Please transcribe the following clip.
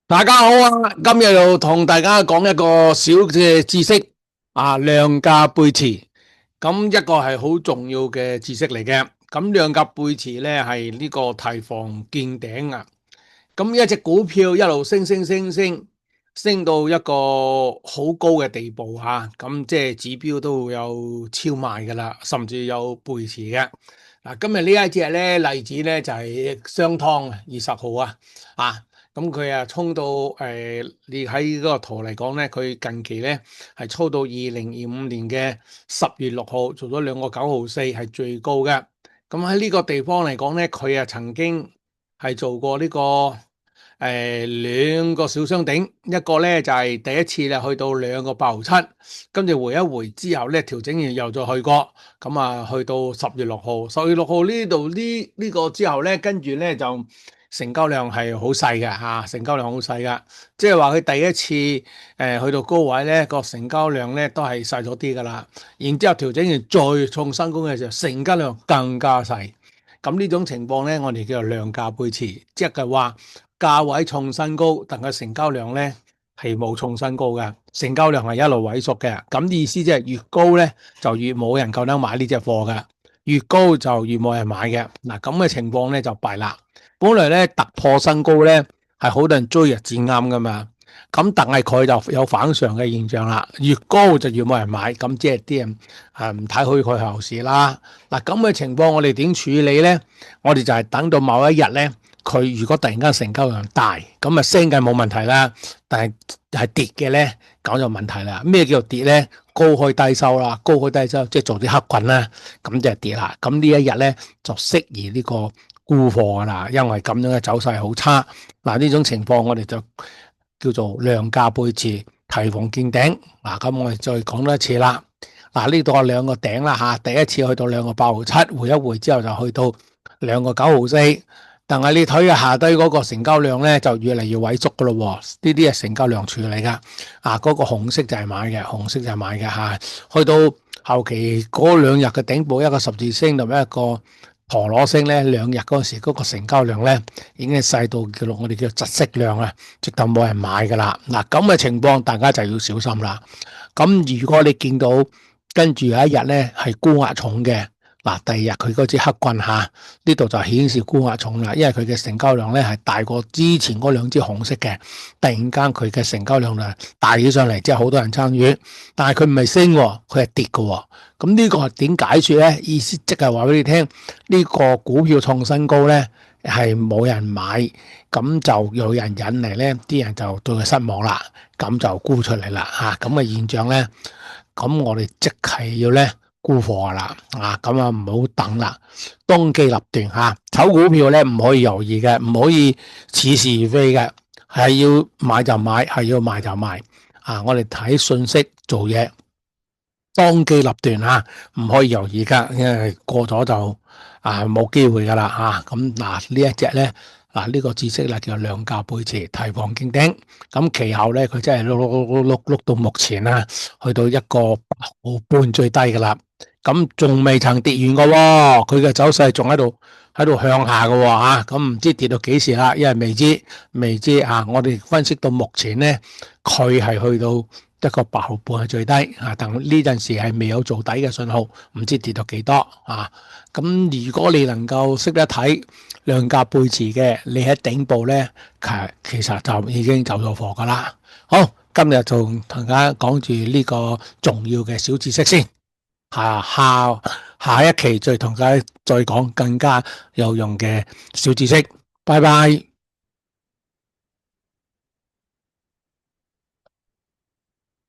大家好啊！今日又同大家講一個小嘅知識量價背馳。咁一個係好重要嘅知識嚟嘅。咁量價背馳咧係呢個提防見頂啊！咁一隻股票一路升到一個好高嘅地步吓，咁即係指標都會有超賣噶啦，甚至有背馳嘅。嗱，今日呢一隻咧例子咧就係商湯20號啊。咁佢衝到你喺嗰個圖嚟講咧，佢近期咧係衝到2025年嘅10月6號，做咗2個9毫4，係最高嘅。咁喺呢個地方嚟講咧，佢曾經係做過呢個兩個小雙頂，一個咧就係第一次咧去到2個8毫7，跟住回一回之後咧調整完又再去過，咁去到10月6號呢個之後咧，跟住咧就成交量係好細嘅嚇，成交量好細噶，即係話佢第一次去到高位咧個成交量咧都係細咗啲噶啦，然之後調整完再創新高嘅時候，成交量更加細。咁呢種情況咧，我哋叫做量價背馳，即係話價位創新高，但係成交量咧係冇創新高嘅，成交量係一路萎縮嘅。咁意思即係越高咧就越冇人夠膽買呢隻貨嘅，越高就越冇人買嘅。嗱，咁嘅情況咧就弊啦。本來咧突破新高咧係好多人追日至啱噶嘛，咁但係佢就有反常嘅現象啦，越高就越冇人買，咁即係啲人唔睇好佢後市啦。嗱，咁嘅情況我哋點處理咧？我哋就係等到某一日咧，佢如果突然間成交量大，咁升緊冇問題啦，但係跌嘅咧，咁就問題啦。咩叫做跌咧？高開低收啦，高開低收即係做啲黑棍啦，咁就係跌啦。咁呢一日咧就適宜呢個沽貨噶啦，因為咁樣嘅走勢好差。嗱，呢種情況我哋就叫做量價背馳，提防見頂。嗱，咁我哋再講多一次啦。嗱，呢度有兩個頂啦嚇，第一次去到2個8毫7，回一回之後就去到2個9毫4。但係你睇下下低嗰個成交量咧，就越嚟越萎縮噶咯喎。呢啲係成交量柱嚟噶。嗰個紅色就係買嘅，紅色就係買嘅嚇。去到後期嗰2日嘅頂部，一個十字星同埋一個陀螺星咧，2日嗰時嗰個成交量咧已經係細到我哋叫窒息量啊，直頭冇人買噶啦。嗱，咁嘅情況大家就要小心啦。咁如果你見到跟住有一日咧係沽壓重嘅，嗱，第二日佢嗰支黑棍下呢度就顯示沽壓重啦，因為佢嘅成交量咧係大過之前嗰2支紅色嘅，突然間佢嘅成交量就大起上嚟，即係好多人參與，但係佢唔係升，佢係跌嘅。咁呢個係點解說咧？意思即係話俾你聽，呢個股票創新高咧係冇人買，咁就有人引嚟咧，啲人就對佢失望啦，咁就沽出嚟啦嚇。咁嘅現象咧，咁我哋即係要咧沽貨啦，咁唔好等啦，當機立斷嚇。炒股票咧唔可以猶豫嘅，唔可以似是而非嘅，係要買就買，係要賣就賣。我哋睇信息做嘢。當機立斷嚇，唔可以猶豫噶，因為過咗就冇機會噶啦嚇。咁呢一隻咧，呢個知識咧叫量價背馳，提防見頂。咁其後咧，佢真係碌到目前啦，去到1個8毫半最低噶啦。咁仲未曾跌完噶喎，佢嘅走勢仲喺度向下噶喎嚇。咁唔知跌到幾時啦，因為未知我哋分析到目前咧，佢係去到1個8毫半係最低但呢陣時係未有做底嘅信號，唔知跌到幾多咁如果你能夠識得睇量價背馳嘅，你喺頂部咧，其實就已經走咗貨噶啦。好，今日就同大家講住呢個重要嘅小知識先，下一期再同大家再講更加有用嘅小知識。拜拜。